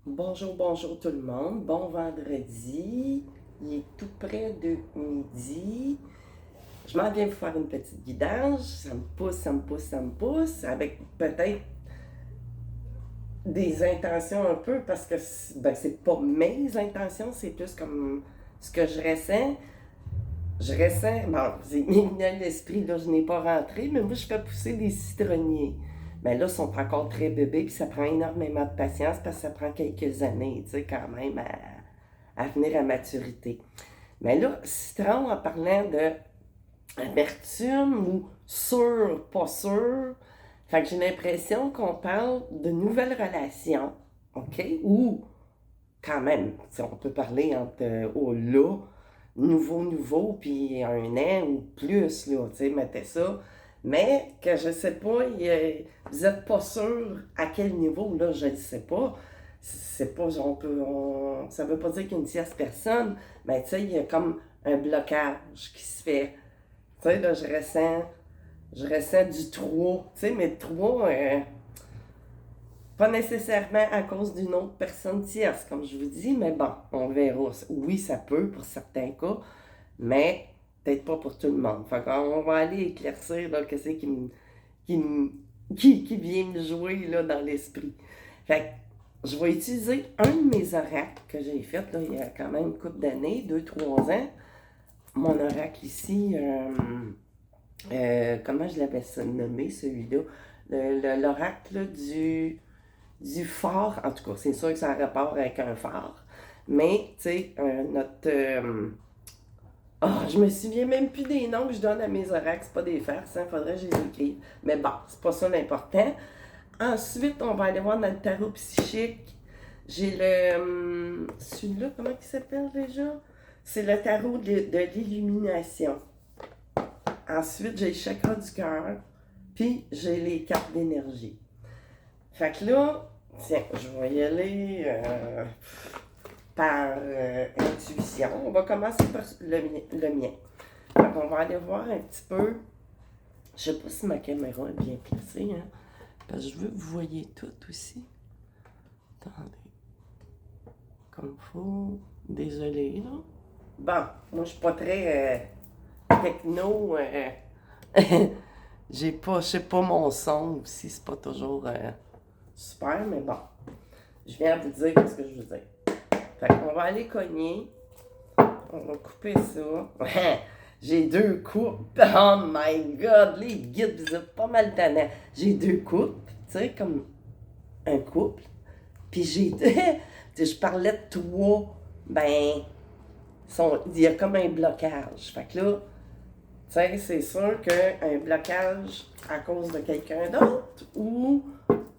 Bonjour, bonjour tout le monde. Bon vendredi. Il est tout près de midi. Je m'en viens vous faire une petite guidage. Ça me pousse, ça me pousse, ça me pousse. Avec peut-être des intentions un peu parce que ben, c'est pas mes intentions, c'est plus comme ce que je ressens. Je ressens, bon, c'est mis à l'esprit, là, je n'ai pas rentré, mais moi je fais pousser des citronniers. Mais là, ils sont encore très bébés, puis ça prend énormément de patience parce que ça prend quelques années, tu sais, quand même, à venir à maturité. Mais là, citron, en parlant de amertume ou sûr, pas sûr, fait que j'ai l'impression qu'on parle de nouvelles relations, OK? Ou quand même, on peut parler entre oh là, nouveau, puis un an ou plus, là, tu sais, mettez ça. Mais que je sais pas, vous êtes pas sûr à quel niveau, là, je ne sais pas. C'est pas, ça veut pas dire qu'il y a une tierce personne, mais tu sais, il y a comme un blocage qui se fait. Tu sais, là, je ressens du 3, tu sais, mais 3, pas nécessairement à cause d'une autre personne tierce, comme je vous dis, mais bon, on verra. Oui, ça peut pour certains cas, mais peut-être pas pour tout le monde. Fait qu'on va aller éclaircir là, qu'est-ce qui, me- qui vient me jouer là, dans l'esprit. Fait que je vais utiliser un de mes oracles que j'ai fait là, il y a quand même une couple d'années, 2-3 ans. Mon oracle ici, comment je l'avais nommé celui-là? L'oracle du phare, en tout cas, c'est sûr que ça a rapport avec un phare, mais, tu sais, notre... je me souviens même plus des noms que je donne à mes oracles, c'est pas des farces, hein, faudrait que je les écrive. Mais bon, c'est pas ça l'important. Ensuite, on va aller voir dans le tarot psychique. J'ai celui-là, comment il s'appelle déjà? C'est le tarot de l'illumination. Ensuite, j'ai le chakra du cœur, puis j'ai les cartes d'énergie. Fait que là, tiens, je vais y aller par intuition. On va commencer par le mien. Fait qu'on va aller voir un petit peu. Je sais pas si ma caméra est bien placée, hein, parce que je veux que vous voyez tout aussi. Attendez. Comme faut. Désolé, là. Bon, moi, je suis pas très techno. Je sais pas mon son aussi, c'est pas toujours super, mais bon. Je viens de vous dire ce que je veux dire. Fait qu'on va aller cogner. On va couper ça. J'ai deux coupes. Oh my god, les guides, vous êtes pas mal tannants. J'ai deux coupes, tu sais, comme un couple. Puis j'ai deux. Je parlais de trois. Ben, il y a comme un blocage. Fait que là, tu sais, c'est sûr qu'un blocage à cause de quelqu'un d'autre ou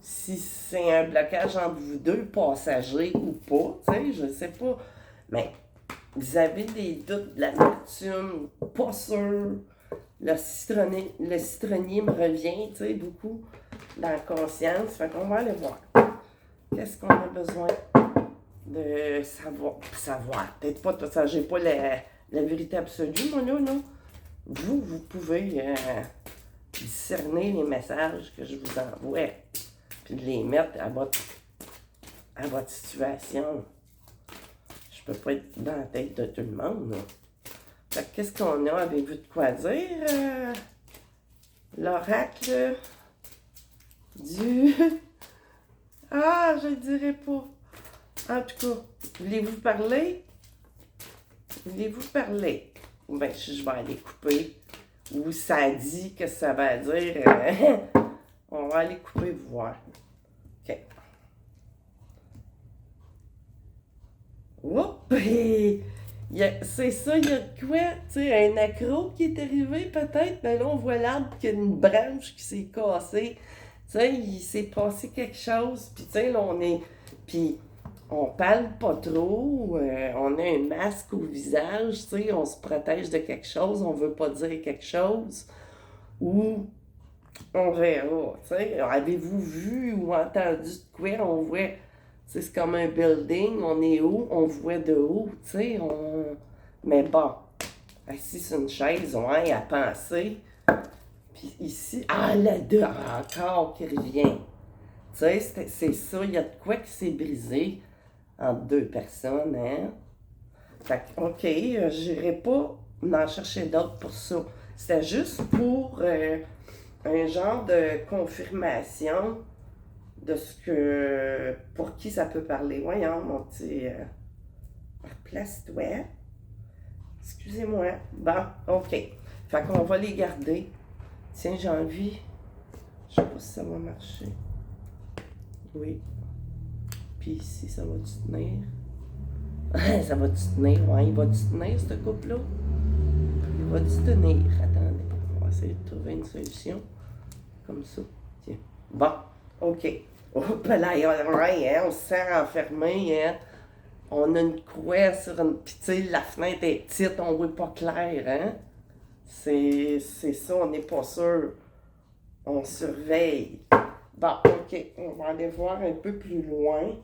si c'est un blocage entre vous deux, passagers ou pas, tu sais, je sais pas. Mais vous avez des doutes, de l'amertume, pas sûr. Le citronnier me revient, tu sais, beaucoup dans la conscience. Fait qu'on va aller voir. Qu'est-ce qu'on a besoin de savoir? Peut-être pas tout ça, j'ai pas la vérité absolue, moi, là, non? Vous pouvez discerner les messages que je vous envoie, puis de les mettre à votre situation. Je peux pas être dans la tête de tout le monde, là. Fait que qu'est-ce qu'on a? Avez-vous de quoi dire? L'oracle du... Ah, je ne dirais pas. En tout cas, voulez-vous parler? Voulez-vous parler? Ben, je vais aller couper. Ou ça dit que ça va dire... on va aller couper, voir. OK. Oups! C'est ça, il y a de quoi? Tu sais, un accro qui est arrivé peut-être? Ben là, on voit l'arbre qui a une branche qui s'est cassée. Tu sais, il s'est passé quelque chose. Puis tu sais, là, on est... Puis on parle pas trop. On a un masque au visage. Tu sais, on se protège de quelque chose. On veut pas dire quelque chose. Ou on verra. Tu sais, avez-vous vu ou entendu de quoi? On voit... C'est comme un building, on est haut, on voit de haut, tu sais, Mais bon, assis sur une chaise, ouais, à penser. Puis ici, là, encore qui revient. Tu sais, c'est ça, il y a de quoi qui s'est brisé. entre deux personnes, hein? Fait que, OK, j'irai pas en chercher d'autres pour ça. C'était juste pour un genre de confirmation de ce que... pour qui ça peut parler. Voyons, mon petit... place-toi. Excusez-moi. Bon, OK. Fait qu'on va les garder. Tiens, j'ai envie... Je sais pas si ça va marcher. Oui. Puis ici, ça va-tu tenir? Ça va-tu tenir? Ouais, il va-tu tenir, ce couple-là? Il va-tu tenir? Attendez, on va essayer de trouver une solution. Comme ça. Tiens. Bon, OK. Hop là, ouais, hein, on se sent enfermé, hein. On a une croix sur une... Puis tu sais, la fenêtre est petite, on voit pas clair, hein. C'est ça, on n'est pas sûr. On surveille. Bon, OK, on va aller voir un peu plus loin.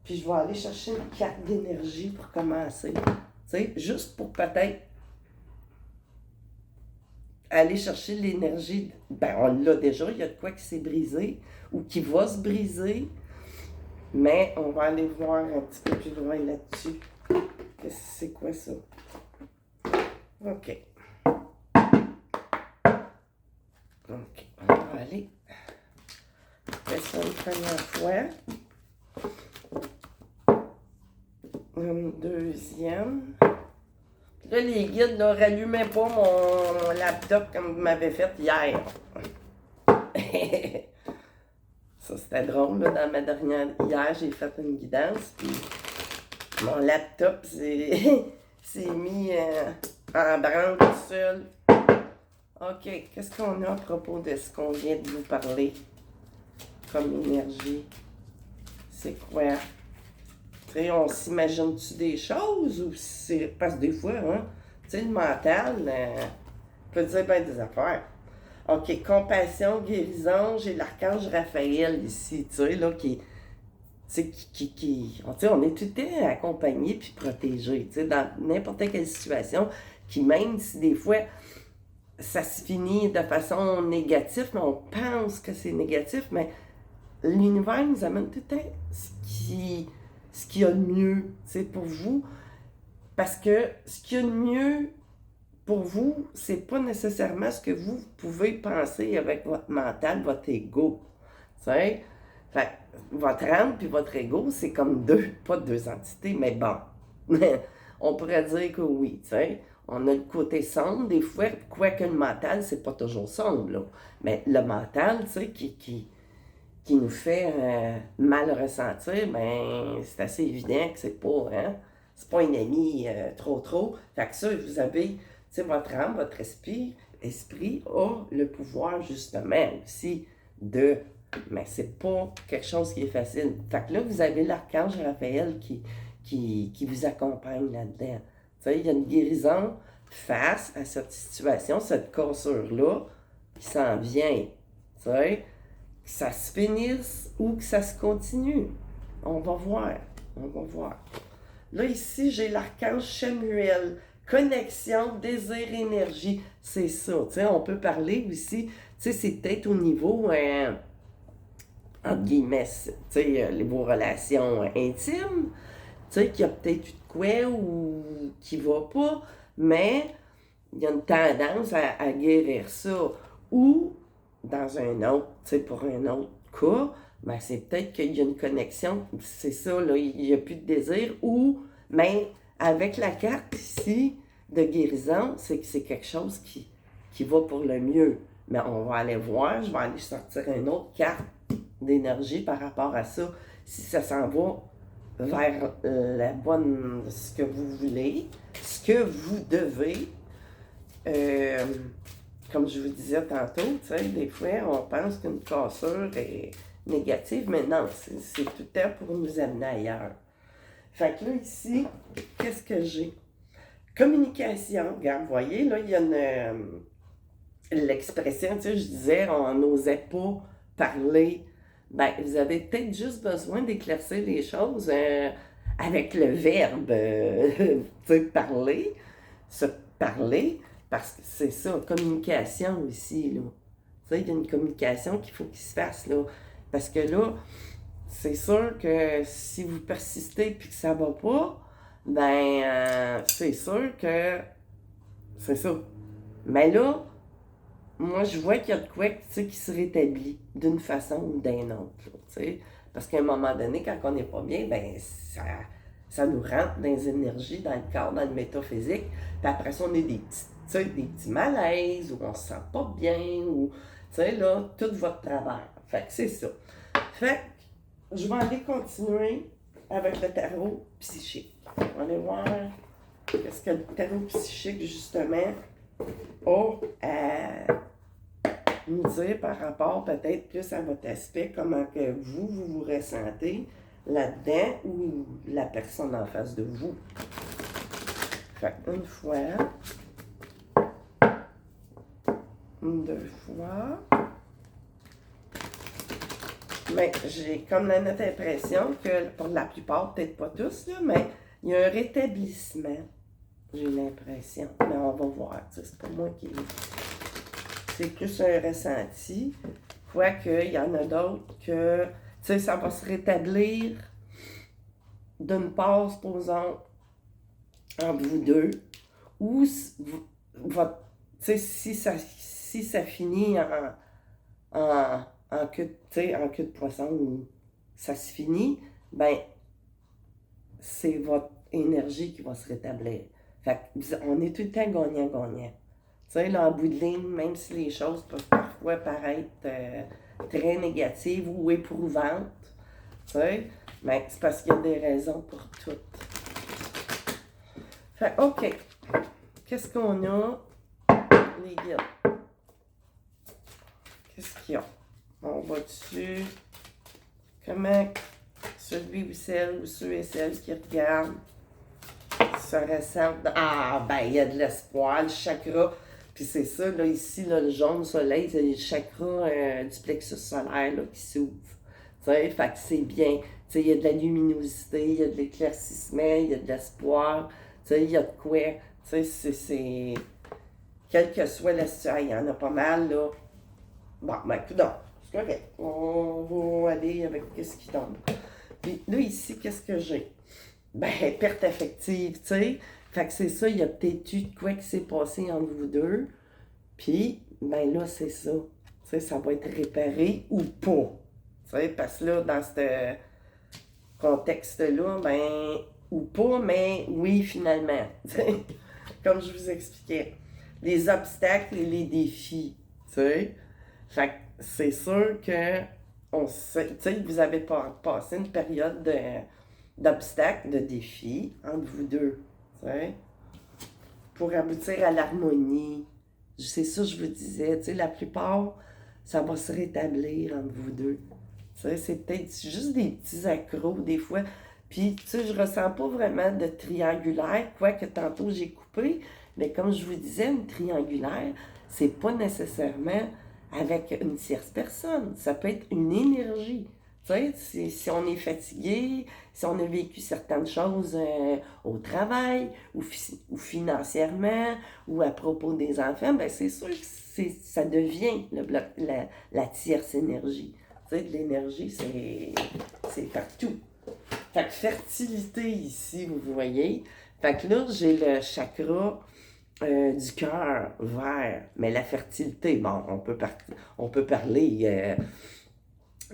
Puis je vais aller chercher une carte d'énergie pour commencer. Tu sais, juste pour peut-être aller chercher l'énergie. Ben, on l'a déjà, il y a de quoi qui s'est brisé ou qui va se briser. Mais on va aller voir un petit peu plus loin là-dessus. C'est quoi ça? OK. OK, on va aller. Fais ça une première fois. Une deuxième. Là, les guides ne rallumaient pas mon laptop comme vous m'avez fait hier. Ça, c'était drôle, là, dans ma dernière... Hier, j'ai fait une guidance, puis mon laptop s'est mis en branle tout seul. OK, qu'est-ce qu'on a à propos de ce qu'on vient de vous parler comme énergie? C'est quoi? Tu sais, on s'imagine-tu des choses ou c'est... Parce que des fois, hein, tu sais, le mental peut dire bien des affaires. OK, compassion, guérison, j'ai l'archange Raphaël ici, tu sais, là, qui... Tu sais, on est tout le temps accompagné puis protégé, tu sais, dans n'importe quelle situation, qui même si des fois ça se finit de façon négative, mais on pense que c'est négatif, mais l'univers nous amène tout le temps ce qu'il y a de mieux, tu sais, pour vous, parce que ce qu'il y a de mieux pour vous, c'est pas nécessairement ce que vous pouvez penser avec votre mental, votre ego, tu sais. Fait votre âme puis votre ego, c'est comme deux, pas deux entités, mais bon. On pourrait dire que oui, tu sais. On a le côté sombre, des fois, quoique le mental, c'est pas toujours sombre, là. Mais le mental, tu sais, qui nous fait mal ressentir, ben, c'est assez évident que c'est pas un ami trop. Fait que ça, vous avez, tu sais, votre âme, votre esprit a le pouvoir, justement, aussi, mais c'est pas quelque chose qui est facile. Fait que là, vous avez l'archange Raphaël qui vous accompagne là-dedans. Tu sais, il y a une guérison face à cette situation, cette cassure-là, qui s'en vient. Tu sais, que ça se finisse ou que ça se continue. On va voir. Là, ici, j'ai l'archange Chamuel. Connexion, désir, énergie. C'est ça. Tu sais, on peut parler aussi. Tu sais, c'est peut-être au niveau... entre guillemets, tu sais, vos relations intimes, tu sais, qu'il y a peut-être eu de quoi ou qui va pas, mais il y a une tendance à guérir ça. Ou, dans un autre, tu sais, pour un autre cas, ben c'est peut-être qu'il y a une connexion, c'est ça, là, il n'y a plus de désir, ou, mais avec la carte ici de guérison, c'est que c'est quelque chose qui va pour le mieux. Mais on va aller voir, je vais aller sortir une autre carte d'énergie par rapport à ça, si ça s'en va vers la bonne, ce que vous voulez, ce que vous devez. Comme je vous disais tantôt, tu sais, des fois, on pense qu'une cassure est négative, mais non, c'est tout le temps pour nous amener ailleurs. Fait que là, ici, qu'est-ce que j'ai? Communication. Regarde, vous voyez, là, il y a l'expression, tu sais, je disais, on n'osait pas parler. Ben, vous avez peut-être juste besoin d'éclaircir les choses avec le verbe, tu sais, parler, se parler, parce que c'est ça, communication aussi, là. Tu sais, il y a une communication qu'il faut qu'il se fasse, là. Parce que là, c'est sûr que si vous persistez et que ça va pas, ben, c'est sûr que c'est ça. Mais là, moi, je vois qu'il y a de quoi qui se rétablit d'une façon ou d'une autre. Là, parce qu'à un moment donné, quand on n'est pas bien, ben ça nous rentre dans les énergies, dans le corps, dans le métaphysique. Puis après ça, on a des petits malaises, ou on se sent pas bien, ou, là, tout va de travers. Fait que c'est ça. Fait que je vais aller continuer avec le tarot psychique. On va aller voir qu'est-ce que le tarot psychique, justement, a nous dire par rapport peut-être plus à votre aspect, comment que vous ressentez là-dedans ou la personne en face de vous. Fait une fois, deux fois. Mais j'ai comme la nette impression que pour la plupart, peut-être pas tous, là, mais il y a un rétablissement. J'ai l'impression. Mais on va voir. C'est pas moi qui. C'est plus un ressenti. Quoique, il y en a d'autres que, ça va se rétablir d'une part, supposons, entre vous deux, ou si ça finit en queue de poisson, ou ça se finit, ben, c'est votre énergie qui va se rétablir. Fait que, on est tout le temps gagnant-gagnant. Là, en bout de ligne, même si les choses peuvent parfois paraître très négatives ou éprouvantes, mais c'est parce qu'il y a des raisons pour tout. Fait OK. Qu'est-ce qu'on a? Les guides. Qu'est-ce qu'il y a? On va dessus. Comment celui ou ceux et celles qui regardent se ressentent. Ah, ben, il y a de l'espoir, le chakra. Puis c'est ça, là, ici, là, le jaune soleil, c'est le chakra du plexus solaire là, qui s'ouvre. Fait que c'est bien. Il y a de la luminosité, il y a de l'éclaircissement, il y a de l'espoir. Il y a de quoi. C'est. Quelle que soit la situation, il y en a pas mal, là. Bon, ben, tout donc, c'est correct. On va aller avec ce qui tombe. Puis là, ici, qu'est-ce que j'ai? Ben, perte affective, tu sais. Fait que c'est ça, il y a peut-être eu de quoi qui s'est passé entre vous deux. Puis, ben là, c'est ça. Tu sais, ça va être réparé ou pas. Tu sais, parce que là, dans ce contexte-là, ben, ou pas, mais oui, finalement. Comme je vous expliquais. Les obstacles et les défis, tu sais. Fait que c'est sûr que, tu sais, vous avez passé une période d'obstacles, de défis entre vous deux, tu sais, pour aboutir à l'harmonie. C'est ça que je vous disais, tu sais, la plupart, ça va se rétablir entre vous deux. Tu sais, c'est peut-être juste des petits accros des fois. Puis, tu sais, je ressens pas vraiment de triangulaire, quoique tantôt j'ai coupé, mais comme je vous disais, une triangulaire, c'est pas nécessairement avec une tierce personne. Ça peut être une énergie. Tu sais, si on est fatigué, si on a vécu certaines choses au travail, ou financièrement, ou à propos des enfants, ben c'est sûr que ça devient la tierce énergie. Tu sais, de l'énergie, c'est partout. Fait que fertilité ici, vous voyez. Fait que là, j'ai le chakra du cœur vert. Mais la fertilité, bon, on peut parler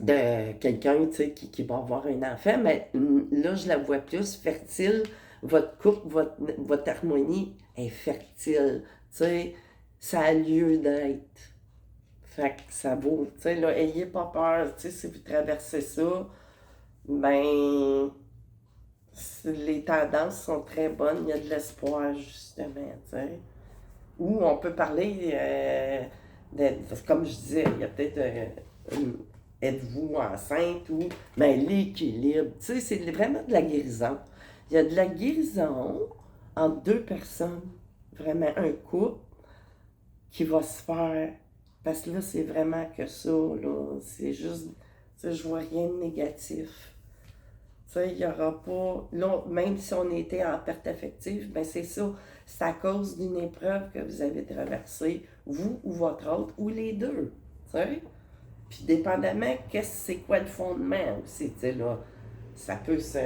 de quelqu'un, tu sais, qui va avoir un enfant, mais là, je la vois plus fertile. Votre couple, votre harmonie est fertile. Tu sais, ça a lieu d'être. Fait que ça vaut, tu sais, là, ayez pas peur, tu sais, si vous traversez ça, ben, les tendances sont très bonnes, il y a de l'espoir, justement, tu sais. Ou on peut parler, comme je disais, il y a peut-être êtes-vous enceinte ou, ben, l'équilibre, tu sais, c'est vraiment de la guérison. Il y a de la guérison entre deux personnes, vraiment un couple qui va se faire. Parce que là, c'est vraiment que ça, là. C'est juste, tu sais, je vois rien de négatif. Tu sais, il n'y aura pas. Là, même si on était en perte affective, ben c'est ça. C'est à cause d'une épreuve que vous avez traversée, vous ou votre autre, ou les deux. Tu sais? Puis dépendamment, c'est quoi le fondement aussi, tu sais, là, ça peut se...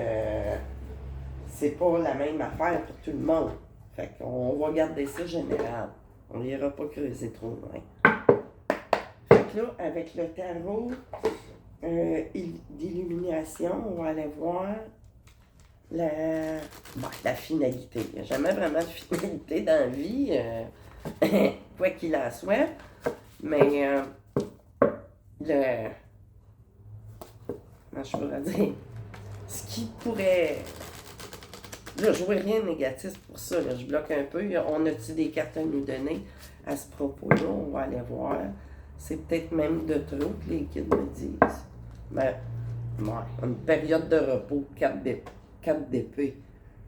C'est pas la même affaire pour tout le monde. Fait qu'on va garder ça général. On n'ira pas creuser trop loin. Fait que là, avec le tarot d'illumination, on va aller voir la finalité. Il n'y a jamais vraiment de finalité dans la vie, quoi qu'il en soit. Mais comment je pourrais dire? Ce qui pourrait... Là, je vois rien de négatif pour ça. Là. Je bloque un peu. On a-tu des cartes à nous donner à ce propos-là? On va aller voir. C'est peut-être même de trop que les guides me disent. Mais, ouais, une période de repos, 4 d'épée.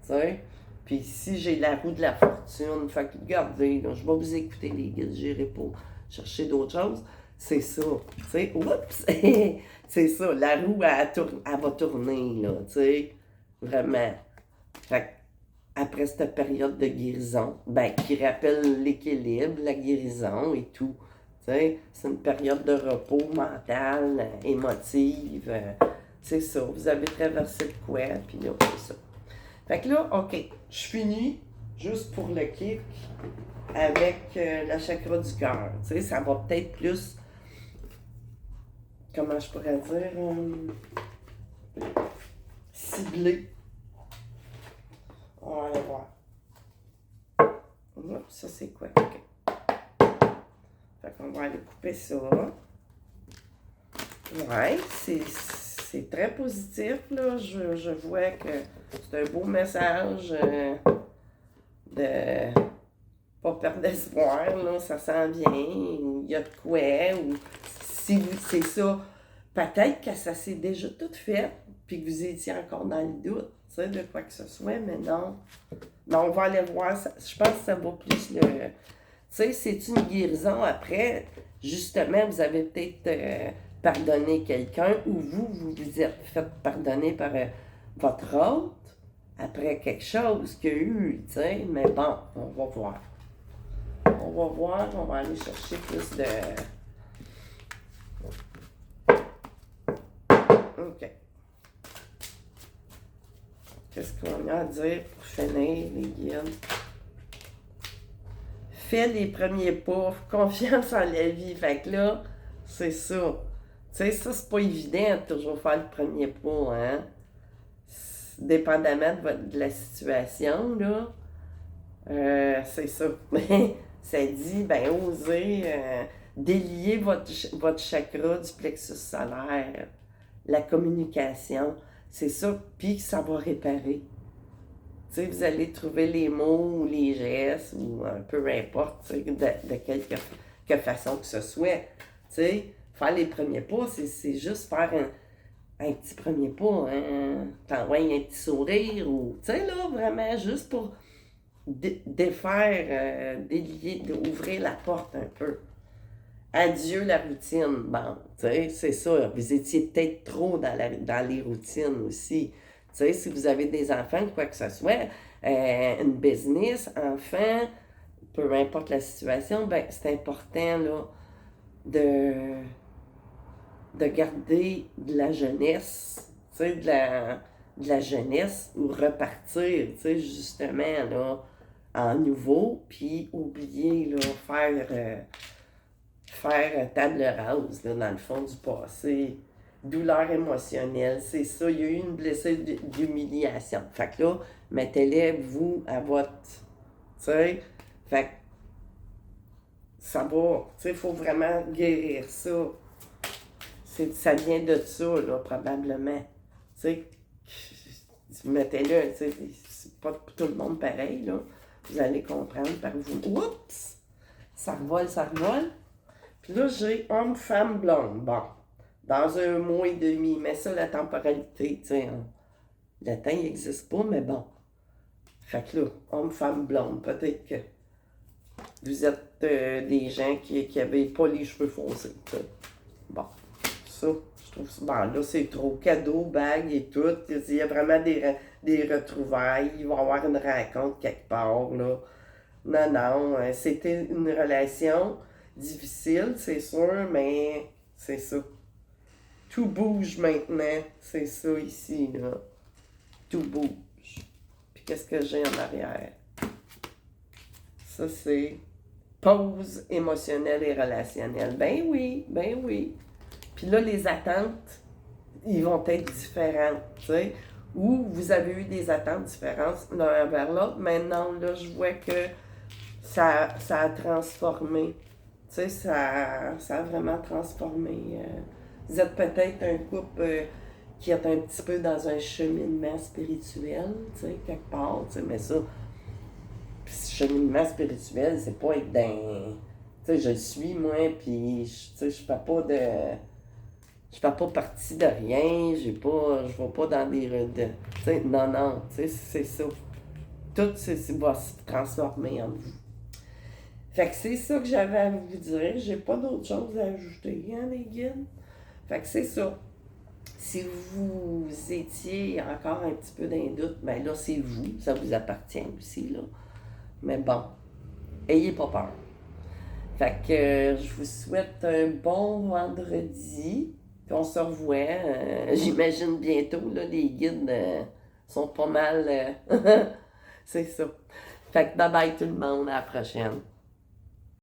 Tu sais? Puis si j'ai la roue de la fortune, fait que regardez, là, je vais vous écouter les guides, j'irai pas chercher d'autres choses. C'est ça. Tu sais, oups! C'est ça. La roue, elle va tourner, là. Tu sais? Vraiment. Fait après cette période de guérison, ben, qui rappelle l'équilibre, la guérison et tout. C'est une période de repos mental, émotive. C'est ça. Vous avez traversé le quoi, puis là, c'est ça. Fait que là, OK, je finis juste pour le kick avec la chakra du cœur. Tu sais, ça va peut-être plus, comment je pourrais dire, ciblé. On va aller voir. Ça, c'est quoi? OK. Fait qu'on va aller couper ça. Ouais, c'est très positif, là. Je vois que c'est un beau message de pas perdre d'espoir, là. Ça s'en vient. Il y a de quoi. Ou si c'est ça, peut-être que ça s'est déjà tout fait, puis que vous étiez encore dans le doute, tu sais, de quoi que ce soit, mais non. Mais on va aller voir. Je pense que ça va plus le... Tu sais, c'est une guérison après. Justement, vous avez peut-être pardonné quelqu'un ou vous êtes fait pardonner par votre hôte après quelque chose qu'il y a eu, tu sais. Mais bon, on va voir. On va aller chercher plus de... OK. Qu'est-ce qu'on a à dire pour finir, les guides? Fais les premiers pas, confiance en la vie. Fait que là, c'est ça. Tu sais, ça, c'est pas évident de toujours faire le premier pas, hein? Dépendamment de la situation, là. C'est ça. Mais ça dit, ben, osez délier votre chakra du plexus solaire, la communication. C'est ça, puis ça va réparer. Tu sais, vous allez trouver les mots ou les gestes ou peu importe, tu sais, de quelque façon que ce soit. Tu sais, faire les premiers pas, c'est juste faire un petit premier pas, t'envoyer un petit sourire ou, tu sais, là, vraiment, juste pour défaire, délier, ouvrir la porte un peu. Adieu la routine. Bon, tu sais, c'est ça. Vous étiez peut-être trop dans les routines aussi. Tu sais, si vous avez des enfants, quoi que ce soit, une business, enfant, peu importe la situation, ben c'est important, là, de garder de la jeunesse, tu sais, de la jeunesse ou repartir, tu sais, justement, là, en nouveau, puis oublier, là, faire table rase, là, dans le fond du passé. Douleur émotionnelle, c'est ça. Il y a eu une blessure d'humiliation. Fait que là, mettez-les, vous, à votre... Tu sais, fait que ça va... Tu sais, il faut vraiment guérir ça. Ça vient de ça, là, probablement. Tu sais, mettez-le, tu sais, c'est pas tout le monde pareil, là. Vous allez comprendre par vous. Oups! Ça revole, ça revole. Puis là, j'ai homme, femme, blonde. Bon, dans un mois et demi. Mais ça, la temporalité, tu sais, le temps, il n'existe pas, mais bon. Fait que là, homme, femme, blonde. Peut-être que vous êtes des gens qui n'avaient pas les cheveux foncés. T'sais. Bon, ça, je trouve ça. Bon, là, c'est trop. Cadeau, bague et tout. Il y a vraiment des retrouvailles. Il va y avoir une rencontre quelque part, là. Non, c'était une relation difficile, c'est sûr, mais C'est ça. Tout bouge maintenant. C'est ça ici, là. Tout bouge. Puis qu'est-ce que j'ai en arrière? Ça, c'est pause émotionnelle et relationnelle. Ben oui, ben oui. Puis là, les attentes, ils vont être différentes, tu sais. Ou vous avez eu des attentes différentes l'un vers l'autre. Maintenant, là, je vois que ça a transformé. Tu sais, ça a vraiment transformé. Vous êtes peut-être un couple qui est un petit peu dans un cheminement spirituel, tu sais, quelque part, tu sais, mais ça, puis ce cheminement spirituel, c'est pas être dans... Tu sais, je le suis, moi, puis, tu sais, je fais pas de... Je fais pas partie de rien, je vais pas dans des... tu sais, non, non, tu sais, c'est ça. Tout va se transformer en vous. Fait que c'est ça que j'avais à vous dire. J'ai pas d'autre chose à ajouter, hein, les guides? Fait que c'est ça. Si vous étiez encore un petit peu d'un doute, ben là, c'est vous. Ça vous appartient aussi, là. Mais bon, ayez pas peur. Fait que je vous souhaite un bon vendredi. Puis on se revoit, j'imagine bientôt, là, les guides sont pas mal... c'est ça. Fait que bye bye tout le monde, à la prochaine.